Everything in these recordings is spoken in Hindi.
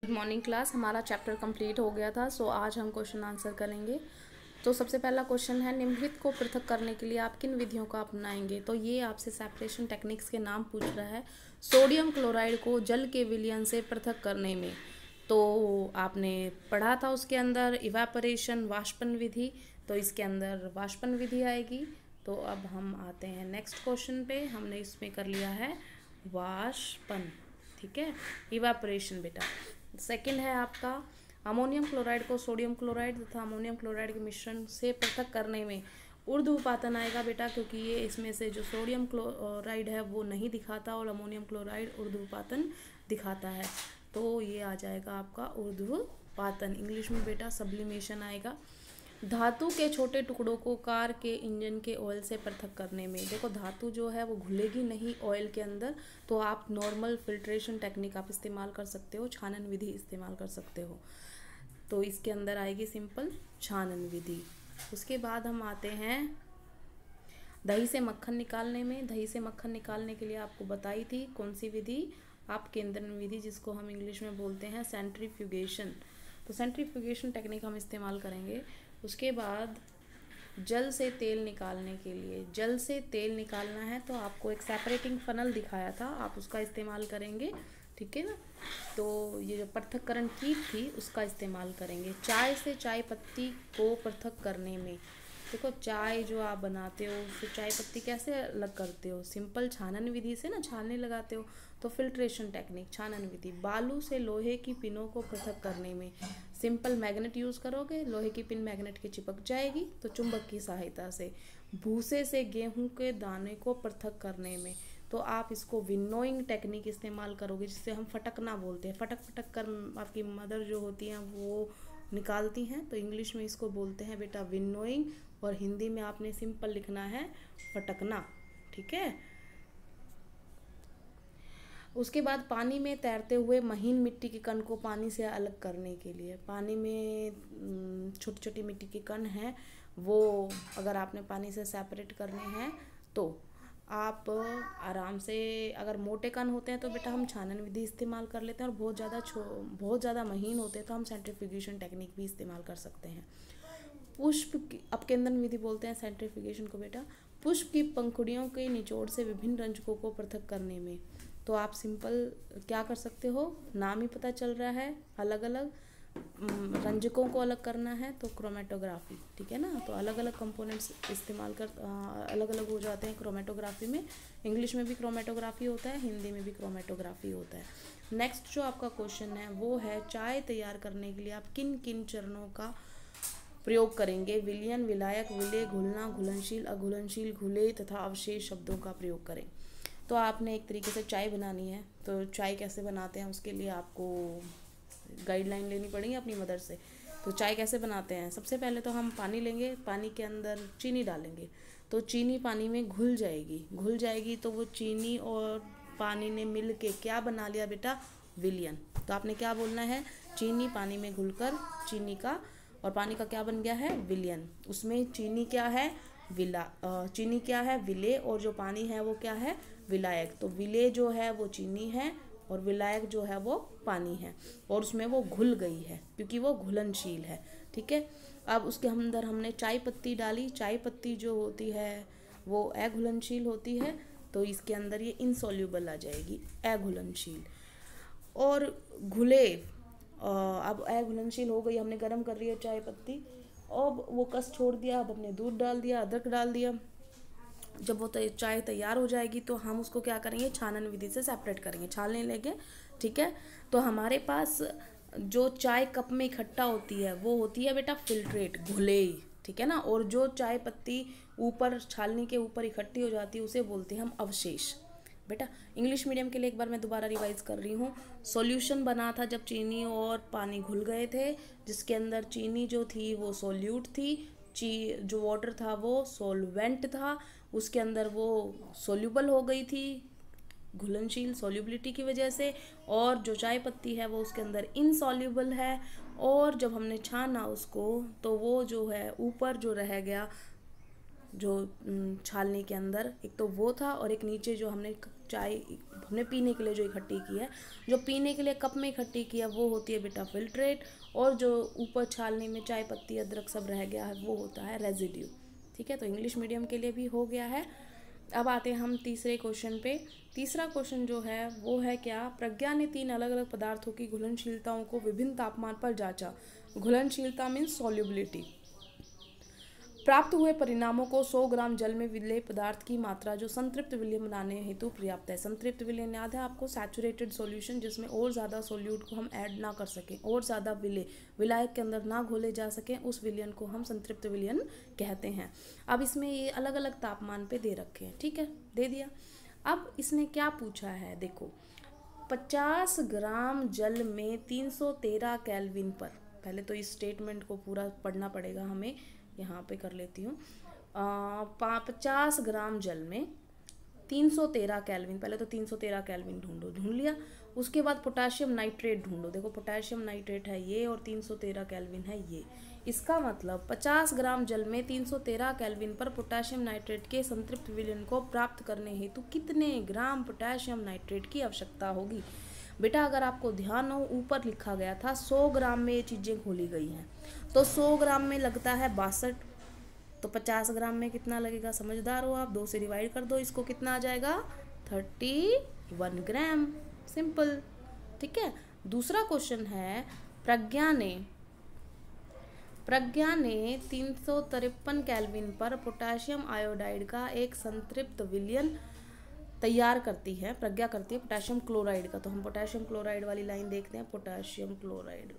Good morning class. हमारा चैप्टर कंप्लीट हो गया था। सो आज हम क्वेश्चन आंसर करेंगे। तो सबसे पहला क्वेश्चन है, निम्नलिखित को पृथक करने के लिए आप किन विधियों का अपनाएंगे। तो ये आपसे सेपरेशन टेक्निक्स के नाम पूछ रहा है। सोडियम क्लोराइड को जल के विलयन से पृथक करने में तो आपने पढ़ा था, उसके अंदर इवेपोरेशन वाष्पन विधि, तो इसके अंदर वाष्पन विधि आएगी। तो अब हम आते हैं नेक्स्ट क्वेश्चन पे। हमने इसमें कर लिया है वाष्पन, ठीक है, इवेपोरेशन बेटा। सेकंड है आपका अमोनियम क्लोराइड को सोडियम क्लोराइड तथा अमोनियम क्लोराइड के मिश्रण से पृथक करने में ऊर्ध्वपातन आएगा बेटा, क्योंकि ये इसमें से जो सोडियम क्लोराइड है वो नहीं दिखाता और अमोनियम क्लोराइड ऊर्ध्वपातन दिखाता है। तो ये आ जाएगा आपका ऊर्ध्वपातन। इंग्लिश में बेटा सब्लिमेशन आएगा। धातु के छोटे टुकड़ों को कार के इंजन के ऑयल से पृथक करने में, देखो धातु जो है वो घुलेगी नहीं ऑयल के अंदर, तो आप नॉर्मल फिल्ट्रेशन टेक्निक आप इस्तेमाल कर सकते हो, छानन विधि इस्तेमाल कर सकते हो। तो इसके अंदर आएगी सिंपल छानन विधि। उसके बाद हम आते हैं दही से मक्खन निकालने में। दही से मक्खन निकालने के लिए आपको बताई थी कौन सी विधि, आप केंद्रण विधि, जिसको हम इंग्लिश में बोलते हैं सेंट्रीफ्यूगेशन। तो सेंट्रीफ्यूगेशन टेक्निक हम इस्तेमाल करेंगे। उसके बाद जल से तेल निकालने के लिए, जल से तेल निकालना है तो आपको एक सेपरेटिंग फनल दिखाया था, आप उसका इस्तेमाल करेंगे, ठीक है ना। तो ये जो पृथक्करण कीट थी उसका इस्तेमाल करेंगे। चाय से चाय पत्ती को पृथक करने में, देखो चाय जो आप बनाते हो फिर चाय पत्ती कैसे अलग करते हो, सिंपल छानन विधि से ना, छानने लगाते हो, तो फिल्ट्रेशन टेक्निक छानन विधि। बालू से लोहे की पिनों को पृथक करने में सिंपल मैग्नेट यूज़ करोगे, लोहे की पिन मैग्नेट की चिपक जाएगी तो चुंबक की सहायता से। भूसे से गेहूं के दाने को पृथक करने में तो आप इसको विनोइंग टेक्निक इस्तेमाल करोगे, जिससे हम फटकना बोलते हैं। फटक फटक कर आपकी मदर जो होती हैं वो निकालती हैं, तो इंग्लिश में इसको बोलते हैं बेटा विनोइंग, और हिंदी में आपने सिंपल लिखना है फटकना, ठीक है। उसके बाद पानी में तैरते हुए महीन मिट्टी के कण को पानी से अलग करने के लिए, पानी में छोटी छोटी मिट्टी के कण हैं वो अगर आपने पानी से सेपरेट करने हैं तो आप आराम से, अगर मोटे कण होते हैं तो बेटा हम छानन विधि इस्तेमाल कर लेते हैं, और बहुत ज़्यादा महीन होते हैं तो हम सेंट्रीफ्यूगेशन टेक्निक भी इस्तेमाल कर सकते हैं। पुष्प की अपकेंद्रण विधि बोलते हैं सेंट्रीफ्यूगेशन को बेटा। पुष्प की पंखुड़ियों के निचोड़ से विभिन्न रंजकों को पृथक करने में तो आप सिंपल क्या कर सकते हो, नाम ही पता चल रहा है, अलग अलग रंजकों को अलग करना है तो क्रोमेटोग्राफी, ठीक है ना। तो अलग अलग कंपोनेंट्स इस्तेमाल कर अलग अलग हो जाते हैं क्रोमेटोग्राफी में। इंग्लिश में भी क्रोमेटोग्राफी होता है, हिंदी में भी क्रोमेटोग्राफी होता है। नेक्स्ट जो आपका क्वेश्चन है वो है, चाय तैयार करने के लिए आप किन किन चरणों का प्रयोग करेंगे। विलयन, विलायक, विलेय, घुलना, घुलनशील, अघुलनशील, घुले तथा अवशेष शब्दों का प्रयोग करें। तो आपने एक तरीके से चाय बनानी है, तो चाय कैसे बनाते हैं उसके लिए आपको गाइडलाइन लेनी पड़ेगी अपनी मदर से। तो चाय कैसे बनाते हैं, सबसे पहले तो हम पानी लेंगे, पानी के अंदर चीनी डालेंगे, तो चीनी पानी में घुल जाएगी तो वो चीनी और पानी ने मिल के क्या बना लिया बेटा, विलयन। तो आपने क्या बोलना है, चीनी पानी में घुलकर चीनी का और पानी का क्या बन गया है, विलयन। उसमें चीनी क्या है, चीनी क्या है, विलेय, और जो पानी है वो क्या है, विलायक। तो विलेय जो है वो चीनी है और विलायक जो है वो पानी है, और उसमें वो घुल गई है क्योंकि वो घुलनशील है, ठीक है। अब उसके अंदर हमने चाय पत्ती डाली, चाय पत्ती जो होती है वो अघुलनशील होती है, तो इसके अंदर ये इनसॉल्यूबल आ जाएगी, अघुलनशील। और घुले, अब अघुलनशील हो गई, हमने गर्म कर रही है चाय पत्ती, अब वो कस छोड़ दिया, अब हमने दूध डाल दिया, अदरक डाल दिया। जब वो चाय तैयार हो जाएगी तो हम उसको क्या करेंगे, छानन विधि से सेपरेट करेंगे, छानने लेंगे, ठीक है। तो हमारे पास जो चाय कप में इकट्ठा होती है वो होती है बेटा फिल्ट्रेट, घुलेई, ठीक है ना। और जो चाय पत्ती ऊपर छालनी के ऊपर इकट्ठी हो जाती है उसे बोलते हैं हम अवशेष। बेटा इंग्लिश मीडियम के लिए एक बार मैं दोबारा रिवाइज कर रही हूँ। सॉल्यूशन बना था जब चीनी और पानी घुल गए थे, जिसके अंदर चीनी जो थी वो सोल्यूट थी, जो वाटर था वो सोलवेंट था, उसके अंदर वो सोल्यूबल हो गई थी घुलनशील सोल्यूबिलिटी की वजह से, और जो चाय पत्ती है वो उसके अंदर इनसॉल्यूबल है, और जब हमने छाना उसको तो वो जो है ऊपर जो रह गया जो छालनी के अंदर, एक तो वो था और एक नीचे जो हमने चाय हमने पीने के लिए जो इकट्ठी की है, जो पीने के लिए कप में इकट्ठी की है वो होती है बेटा फिल्ट्रेट, और जो ऊपर छालनी में चाय पत्ती अदरक सब रह गया है वो होता है रेजिड्यू। ठीक है, तो इंग्लिश मीडियम के लिए भी हो गया है। अब आते हैं हम तीसरे क्वेश्चन पे। तीसरा क्वेश्चन जो है वो है क्या, प्रज्ञा ने 3 अलग अलग पदार्थों की घुलनशीलताओं को विभिन्न तापमान पर जांचा। घुलनशीलता मीन्स सॉल्युबिलिटी। प्राप्त हुए परिणामों को 100 ग्राम जल में विलेय पदार्थ की मात्रा जो संतृप्त विलय बनाने हेतु पर्याप्त है। संतृप्त विलय याद है आपको, सैचुरेटेड सॉल्यूशन जिसमें और ज़्यादा सॉल्यूट को हम ऐड ना कर सकें, और ज़्यादा विलायक के अंदर ना घोले जा सकें, उस विलयन को हम संतृप्त विलयन कहते हैं। अब इसमें ये अलग अलग तापमान पे दे रखे हैं, ठीक है, दे दिया। अब इसने क्या पूछा है, देखो 50 ग्राम जल में 313 केल्विन पर, पहले तो इस स्टेटमेंट को पूरा पढ़ना पड़ेगा हमें, यहाँ पे कर लेती हूँ। 50 ग्राम जल में 313 केल्विन, पहले तो 313 केल्विन ढूंढो, ढूंढ लिया। उसके बाद पोटेशियम नाइट्रेट ढूंढो, देखो पोटेशियम नाइट्रेट है ये और 313 केल्विन है ये। इसका मतलब 50 ग्राम जल में 313 केल्विन पर पोटेशियम नाइट्रेट के संतृप्त विलयन को प्राप्त करने हेतु कितने ग्राम पोटेशियम नाइट्रेट की आवश्यकता होगी। बेटा अगर आपको ध्यान हो, ऊपर लिखा गया था 100 ग्राम में ये चीज़ें घोली गई हैं, तो 100 ग्राम में लगता है 62, तो 50 ग्राम में कितना लगेगा, समझदार हो आप, 2 से डिवाइड कर दो इसको, कितना आ जाएगा 31 ग्राम, सिंपल। ठीक है, दूसरा क्वेश्चन है, प्रज्ञा ने 353 केल्विन पर पोटेशियम आयोडाइड का एक संतृप्त विलयन तैयार करती है, प्रज्ञा करती है पोटेशियम क्लोराइड का। तो हम पोटेशियम क्लोराइड वाली लाइन देखते हैं। पोटेशियम क्लोराइड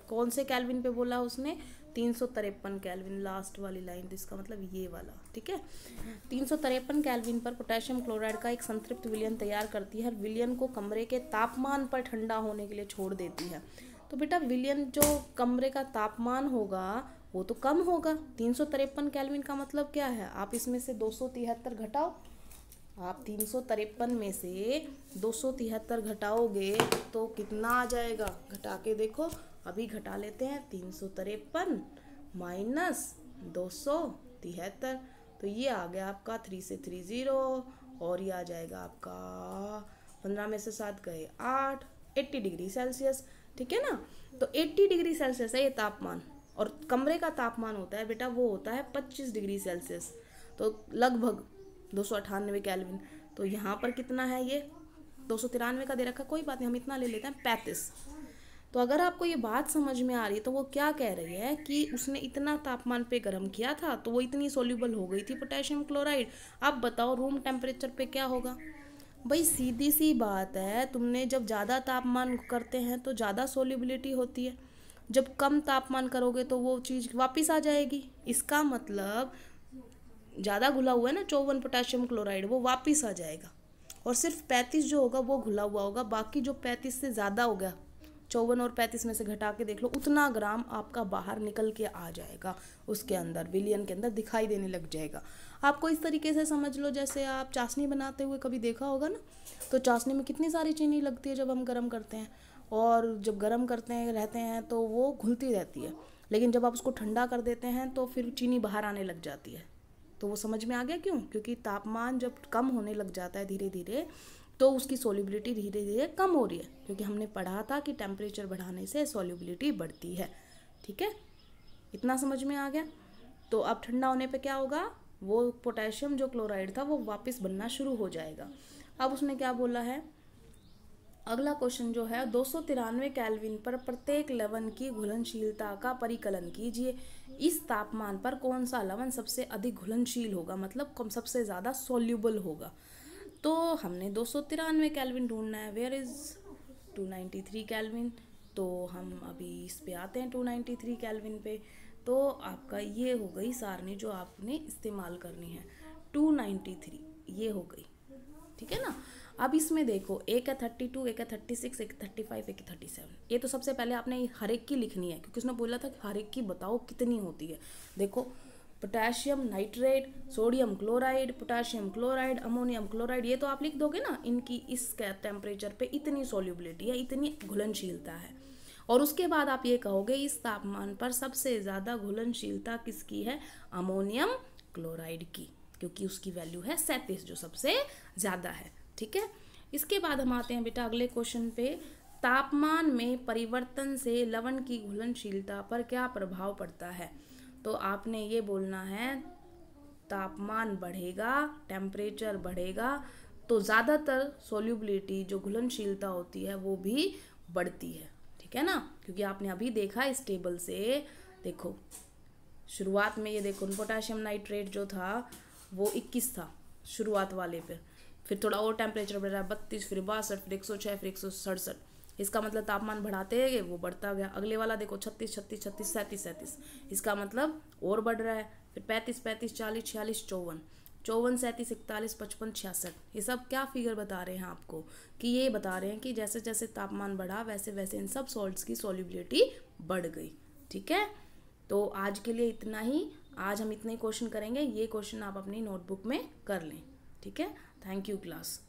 कौन से केल्विन पे बोला उसने, 353 केल्विन, लास्ट वाली लाइन, तो इसका मतलब ये वाला। ठीक है, 353 केल्विन पर पोटेशियम क्लोराइड का एक संतृप्त विलयन तैयार करती है, विलयन को कमरे के तापमान पर ठंडा होने के लिए छोड़ देती है। तो बेटा विलयन जो कमरे का तापमान होगा वो तो कम होगा। 353 केल्विन का मतलब क्या है, आप इसमें से 273 घटाओ, आप 353 में से 273 घटाओगे तो कितना आ जाएगा, घटा के देखो, अभी घटा लेते हैं। 353 माइनस 273, तो ये आ गया आपका 3 से 3 0, और ये आ जाएगा आपका 15 में से 7 गए 8, 80 डिग्री सेल्सियस। ठीक है ना, तो 80 डिग्री सेल्सियस है ये तापमान, और कमरे का तापमान होता है बेटा वो होता है 25 डिग्री सेल्सियस, तो लगभग 298 केल्विन। तो यहाँ पर कितना है, ये 293 का दे रखा, कोई बात नहीं, हम इतना ले लेते हैं 35। तो अगर आपको ये बात समझ में आ रही है तो वो क्या कह रही है कि उसने इतना तापमान पे गर्म किया था तो वो इतनी सोल्यूबल हो गई थी पोटेशियम क्लोराइड। अब बताओ रूम टेम्परेचर पे क्या होगा। भाई सीधी सी बात है, तुमने जब ज़्यादा तापमान करते हैं तो ज़्यादा सोल्यूबिलिटी होती है, जब कम तापमान करोगे तो वो चीज़ वापस आ जाएगी। इसका मतलब ज़्यादा घुला हुआ है ना 54 पोटेशियम क्लोराइड, वो वापस आ जाएगा, और सिर्फ 35 जो होगा वो घुला हुआ होगा, बाकी जो 35 से ज़्यादा हो गया, 54 और 35 में से घटा के देख लो, उतना ग्राम आपका बाहर निकल के आ जाएगा, उसके अंदर विलयन के अंदर दिखाई देने लग जाएगा। आपको इस तरीके से समझ लो, जैसे आप चाशनी बनाते हुए कभी देखा होगा ना, तो चाशनी में कितनी सारी चीनी लगती है जब हम गर्म करते हैं, और जब गर्म करते हैं रहते हैं तो वो घुलती रहती है, लेकिन जब आप उसको ठंडा कर देते हैं तो फिर चीनी बाहर आने लग जाती है। तो वो समझ में आ गया क्यों, क्योंकि तापमान जब कम होने लग जाता है धीरे धीरे तो उसकी सोल्यूबिलिटी धीरे धीरे कम हो रही है, क्योंकि हमने पढ़ा था कि टेम्परेचर बढ़ाने से सोल्यूबिलिटी बढ़ती है। ठीक है, इतना समझ में आ गया। तो अब ठंडा होने पे क्या होगा, वो पोटेशियम जो क्लोराइड था वो वापस बनना शुरू हो जाएगा। अब उसने क्या बोला है, अगला क्वेश्चन जो है 293 केल्विन पर प्रत्येक लवण की घुलनशीलता का परिकलन कीजिए। इस तापमान पर कौन सा लवण सबसे अधिक घुलनशील होगा, मतलब सबसे ज़्यादा सोल्यूबल होगा। तो हमने 293 केल्विन ढूंढना है, वेयर इज़ 293 केल्विन। तो हम अभी इस पे आते हैं 293 केल्विन पे। तो आपका ये हो गई सारणी जो आपने इस्तेमाल करनी है, 293 ये हो गई। ठीक है ना, अब इसमें देखो एक है 32, एक है 36, एक 35, एक 37। ये तो सबसे पहले आपने हर एक की लिखनी है, क्योंकि उसने बोला था कि हर एक की बताओ कितनी होती है। देखो potassium nitrate, sodium chloride, potassium chloride, ammonium chloride, ये तो आप लिख दोगे ना, इनकी इस टेम्परेचर पे इतनी सोल्यूबिलिटी है, इतनी घुलनशीलता है। और उसके बाद आप ये कहोगे इस तापमान पर सबसे ज़्यादा घुलनशीलता किसकी है, अमोनियम क्लोराइड की, क्योंकि उसकी वैल्यू है 37 जो सबसे ज़्यादा है। ठीक है। इसके बाद हम आते हैं बेटा अगले क्वेश्चन पे, तापमान में परिवर्तन से लवण की घुलनशीलता पर क्या प्रभाव पड़ता है। तो आपने ये बोलना है तापमान बढ़ेगा, टेम्परेचर बढ़ेगा तो ज़्यादातर सोल्यूबिलिटी जो घुलनशीलता होती है वो भी बढ़ती है, ठीक है ना। क्योंकि आपने अभी देखा इस टेबल से, देखो शुरुआत में ये देखो पोटाशियम नाइट्रेट जो था वो 21 था शुरुआत वाले पे, फिर थोड़ा और टेम्परेचर बढ़ रहा है 32, फिर 62, फिर 106, फिर 167। इसका मतलब तापमान बढ़ाते हैं वो बढ़ता गया। अगले वाला देखो 36, 36, 36, 37, 37, इसका मतलब और बढ़ रहा है। फिर 35, 35, 40, 46, 54, 54, 37, 41, 55, 66। ये सब क्या फिगर बता रहे हैं आपको, कि ये बता रहे हैं कि जैसे जैसे तापमान बढ़ा वैसे वैसे इन सब सॉल्ट्स की सॉल्युबिलिटी बढ़ गई, ठीक है। तो आज के लिए इतना ही, आज हम इतने क्वेश्चन करेंगे, ये क्वेश्चन आप अपनी नोटबुक में कर लें, ठीक है। Thank you class.